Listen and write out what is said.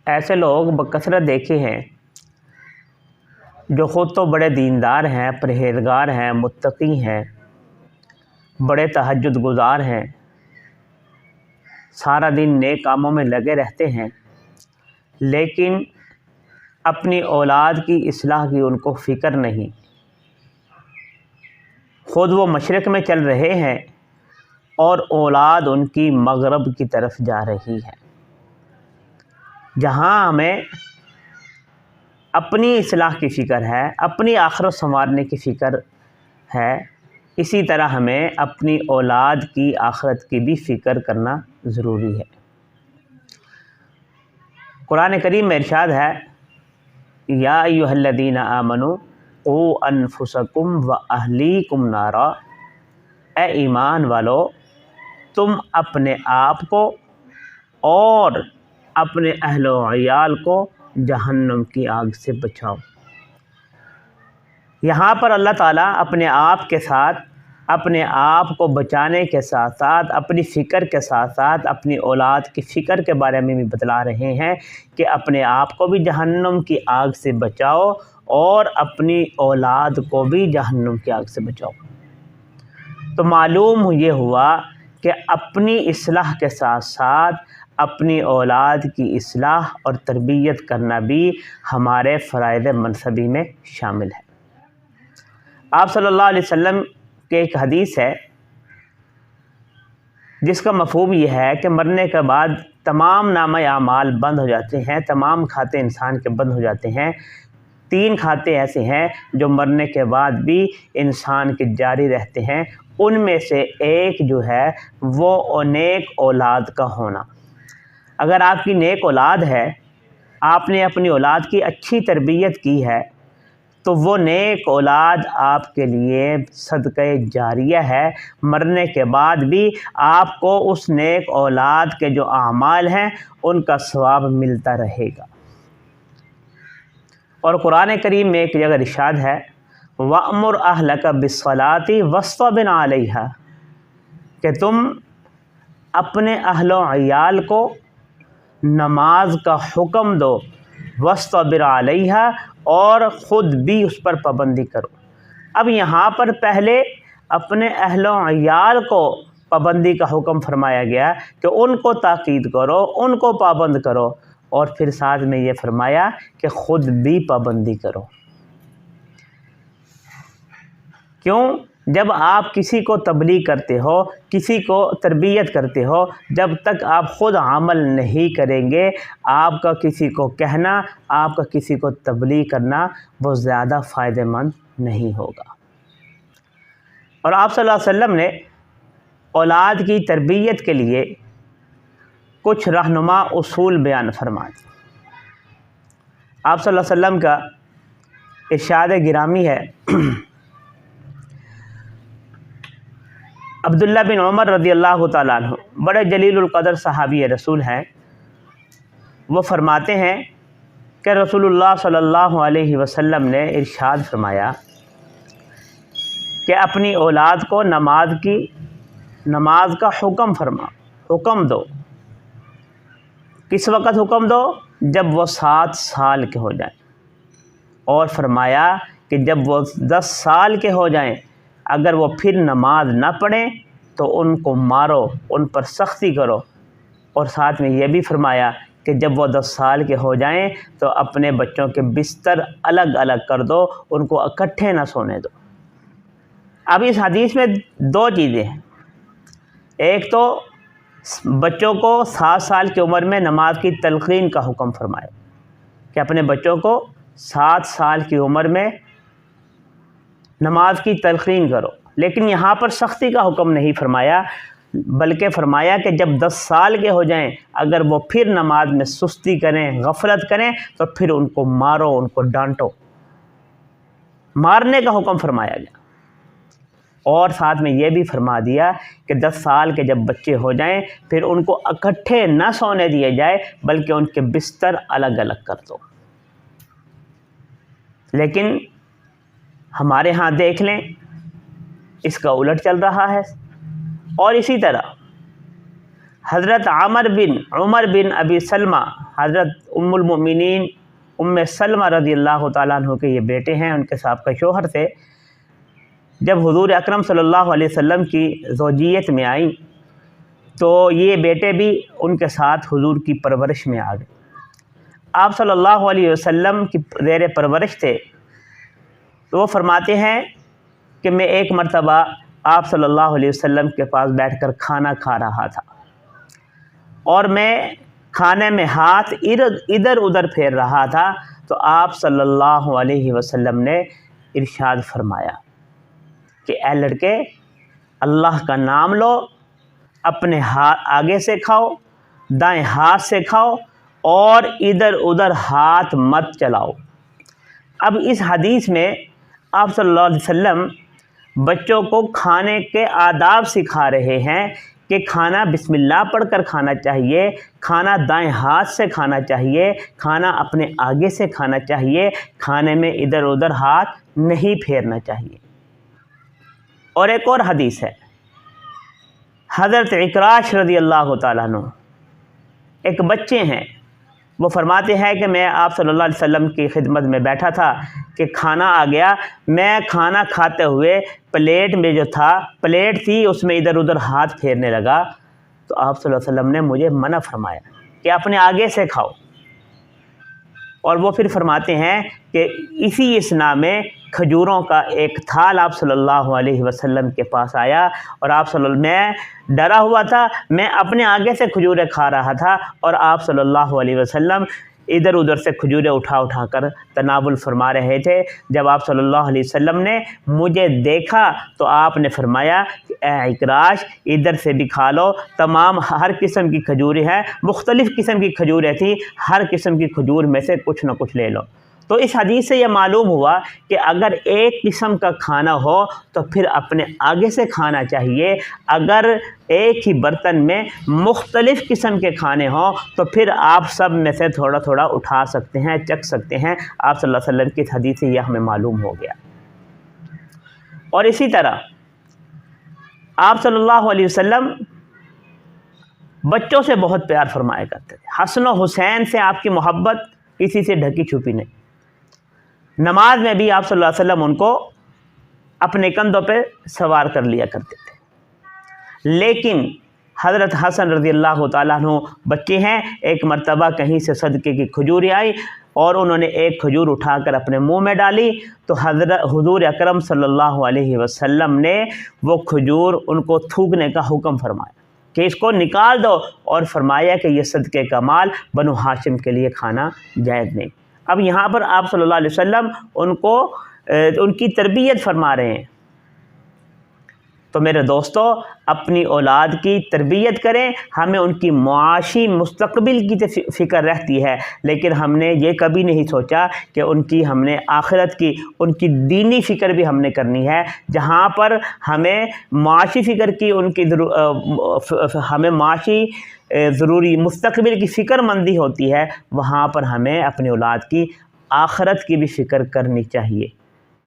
ایسے لوگ بکثرت دیکھے ہیں جو خود تو بڑے دیندار ہیں، پرہیزگار ہیں، متقی ہیں، بڑے تہجد گزار ہیں، سارا دن نیک کاموں میں لگے رہتے ہیں، لیکن اپنی اولاد کی اصلاح کی ان کو فکر نہیں۔ خود وہ مشرق میں چل رہے ہیں اور اولاد ان کی مغرب کی طرف جا رہی ہے۔ جہاں ہمیں اپنی اصلاح کی فکر ہے، اپنی آخرت سنوارنے کی فکر ہے، اسی طرح ہمیں اپنی اولاد کی آخرت کی بھی فکر کرنا ضروری ہے۔ قرآن کریم میں ارشاد ہے، یا ایھا الذین آمنوا قوا انفسکم واہلیکم نارا، اے ایمان والو تم اپنے آپ کو اور اپنے اہل و عیال کو جہنم کی آگ سے بچاؤ۔ یہاں پر اللہ تعالیٰ اپنے آپ کے ساتھ، اپنے آپ کو بچانے کے ساتھ ساتھ، اپنی فکر کے ساتھ ساتھ اپنی اولاد کی فکر کے بارے میں بھی بتلا رہے ہیں کہ اپنے آپ کو بھی جہنم کی آگ سے بچاؤ اور اپنی اولاد کو بھی جہنم کی آگ سے بچاؤ۔ تو معلوم یہ ہوا کہ اپنی اصلاح کے ساتھ ساتھ اپنی اولاد کی اصلاح اور تربیت کرنا بھی ہمارے فرائض منصبی میں شامل ہے۔ آپ صلی اللہ علیہ وسلم کے ایک حدیث ہے جس کا مفہوم یہ ہے کہ مرنے کے بعد تمام نامہ اعمال بند ہو جاتے ہیں، تمام کھاتے انسان کے بند ہو جاتے ہیں۔ 3 کھاتے ایسے ہیں جو مرنے کے بعد بھی انسان کے جاری رہتے ہیں، ان میں سے ایک جو ہے وہ نیک اولاد کا ہونا۔ اگر آپ کی نیک اولاد ہے، آپ نے اپنی اولاد کی اچھی تربیت کی ہے، تو وہ نیک اولاد آپ کے لیے صدقہ جاریہ ہے۔ مرنے کے بعد بھی آپ کو اس نیک اولاد کے جو اعمال ہیں ان کا ثواب ملتا رہے گا۔ اور قرآن کریم میں ایک جگہ ارشاد ہے، وَأْمُرْ أَهْلَكَ بِالصَّلَاةِ وَاصْطَبِرْ عَلَيْهَا، کہ تم اپنے اہل و عیال کو نماز کا حکم دو، وَاصْطَبِرْ عَلَيْهَا، اور خود بھی اس پر پابندی کرو۔ اب یہاں پر پہلے اپنے اہل و عیال کو پابندی کا حکم فرمایا گیا کہ ان کو تاکید کرو، ان کو پابند کرو، اور پھر ساتھ میں یہ فرمایا کہ خود بھی پابندی کرو۔ کیوں؟ جب آپ کسی کو تبلیغ کرتے ہو، کسی کو تربیت کرتے ہو، جب تک آپ خود عمل نہیں کریں گے، آپ کا کسی کو کہنا، آپ کا کسی کو تبلیغ کرنا وہ زیادہ فائدہ مند نہیں ہوگا۔ اور آپ صلی اللہ علیہ وسلم نے اولاد کی تربیت کے لیے کچھ رہنما اصول بیان فرما دی۔ آپ صلی اللہ علیہ وسلم کا ارشاد گرامی ہے، عبداللہ بن عمر رضی اللہ تعالیٰ عنہ بڑے جلیل القدر صحابی رسول ہیں، وہ فرماتے ہیں کہ رسول اللہ صلی اللہ علیہ وسلم نے ارشاد فرمایا کہ اپنی اولاد کو نماز کا حکم دو۔ کس وقت حکم دو؟ جب وہ 7 سال کے ہو جائیں، اور فرمایا کہ جب وہ 10 سال کے ہو جائیں اگر وہ پھر نماز نہ پڑھیں تو ان کو مارو، ان پر سختی کرو، اور ساتھ میں یہ بھی فرمایا کہ جب وہ 10 سال کے ہو جائیں تو اپنے بچوں کے بستر الگ الگ کر دو، ان کو اکٹھے نہ سونے دو۔ اب اس حدیث میں 2 چیزیں ہیں، ایک تو بچوں کو 7 سال کی عمر میں نماز کی تلقین کا حکم فرمایا کہ اپنے بچوں کو 7 سال کی عمر میں نماز کی تلقین کرو، لیکن یہاں پر سختی کا حکم نہیں فرمایا، بلکہ فرمایا کہ جب 10 سال کے ہو جائیں اگر وہ پھر نماز میں سستی کریں، غفلت کریں، تو پھر ان کو مارو، ان کو ڈانٹو۔ مارنے کا حکم فرمایا گیا، اور ساتھ میں یہ بھی فرما دیا کہ 10 سال کے جب بچے ہو جائیں پھر ان کو اکٹھے نہ سونے دیے جائے بلکہ ان کے بستر الگ الگ کر دو۔ لیکن ہمارے ہاں دیکھ لیں اس کا الٹ چل رہا ہے۔ اور اسی طرح حضرت عمر بن ابی سلمہ، حضرت ام المؤمنین سلمہ رضی اللہ تعالیٰ عنہ کے یہ بیٹے ہیں، ان کے سابقہ شوہر تھے۔ جب حضور اکرم صلی اللہ علیہ وسلم کی زوجیت میں آئیں تو یہ بیٹے بھی ان کے ساتھ حضور کی پرورش میں آ گئے۔ آپ صلی اللہ علیہ وسلم کی زیر پرورش تھے۔ تو وہ فرماتے ہیں کہ میں ایک مرتبہ آپ صلی اللہ علیہ وسلم کے پاس بیٹھ کر کھانا کھا رہا تھا، اور میں کھانے میں ہاتھ ادھر ادھر پھیر رہا تھا، تو آپ صلی اللہ علیہ وسلم نے ارشاد فرمایا کہ اے لڑکے، اللہ کا نام لو، اپنے ہاتھ آگے سے کھاؤ، دائیں ہاتھ سے کھاؤ، اور ادھر ادھر ہاتھ مت چلاؤ۔ اب اس حدیث میں آپ صلی اللہ علیہ وسلم بچوں کو کھانے کے آداب سکھا رہے ہیں کہ کھانا بسم اللہ پڑھ کر کھانا چاہیے، کھانا دائیں ہاتھ سے کھانا چاہیے، کھانا اپنے آگے سے کھانا چاہیے، کھانے میں ادھر ادھر ہاتھ نہیں پھیرنا چاہیے۔ اور ایک اور حدیث ہے، حضرت عکراش رضی اللہ تعالیٰ عنہ ایک بچے ہیں، وہ فرماتے ہیں کہ میں آپ صلی اللہ علیہ وسلم کی خدمت میں بیٹھا تھا کہ کھانا آ گیا، میں کھانا کھاتے ہوئے پلیٹ میں جو تھا، پلیٹ تھی، اس میں ادھر ادھر ہاتھ پھیرنے لگا، تو آپ صلی اللہ علیہ وسلم نے مجھے منع فرمایا کہ اپنے آگے سے کھاؤ۔ اور وہ پھر فرماتے ہیں کہ اسی اسنا میں کھجوروں کا ایک تھال آپ صلی اللہ علیہ وسلم کے پاس آیا، اور آپ صلی اللہ میں ڈرا ہوا تھا، میں اپنے آگے سے کھجوریں کھا رہا تھا، اور آپ صلی اللہ علیہ وسلم ادھر ادھر سے کھجوریں اٹھا کر تناول فرما رہے تھے۔ جب آپ صلی اللہ علیہ وسلم نے مجھے دیکھا تو آپ نے فرمایا کہ اے عکراش، ادھر سے بھی کھا لو، تمام ہر قسم کی کھجوریں ہیں، مختلف قسم کی کھجوریں تھیں، ہر قسم کی کھجور میں سے کچھ نہ کچھ لے لو۔ تو اس حدیث سے یہ معلوم ہوا کہ اگر ایک قسم کا کھانا ہو تو پھر اپنے آگے سے کھانا چاہیے، اگر ایک ہی برتن میں مختلف قسم کے کھانے ہوں تو پھر آپ سب میں سے تھوڑا تھوڑا اٹھا سکتے ہیں، چکھ سکتے ہیں۔ آپ صلی اللہ علیہ وسلم کی حدیث سے یہ ہمیں معلوم ہو گیا۔ اور اسی طرح آپ صلی اللہ علیہ وسلم بچوں سے بہت پیار فرمایا کرتے تھے۔ حسن و حسین سے آپ کی محبت کسی سے ڈھکی چھپی نہیں۔ نماز میں بھی آپ صلی اللہ علیہ وسلم ان کو اپنے کندھوں پہ سوار کر لیا کرتے تھے۔ لیکن حضرت حسن رضی اللہ تعالیٰ عنہ بچے ہیں، ایک مرتبہ کہیں سے صدقے کی کھجوریں آئی اور انہوں نے ایک کھجور اٹھا کر اپنے منہ میں ڈالی، تو حضور اکرم صلی اللہ علیہ وسلم نے وہ کھجور ان کو تھوکنے کا حکم فرمایا کہ اس کو نکال دو، اور فرمایا کہ یہ صدقے کا مال بنو ہاشم کے لیے کھانا جائز نہیں۔ اب یہاں پر آپ صلی اللہ علیہ وسلم ان کی تربیت فرما رہے ہیں۔ تو میرے دوستو، اپنی اولاد کی تربیت کریں، ہمیں ان کی معاشی مستقبل کی فکر رہتی ہے، لیکن ہم نے یہ کبھی نہیں سوچا کہ ان کی ہم نے آخرت کی، ان کی دینی فکر بھی ہم نے کرنی ہے۔ جہاں پر ہمیں معاشی فکر کی، ہمیں معاشی ضروری مستقبل کی فکر مندی ہوتی ہے، وہاں پر ہمیں اپنی اولاد کی آخرت کی بھی فکر کرنی چاہیے۔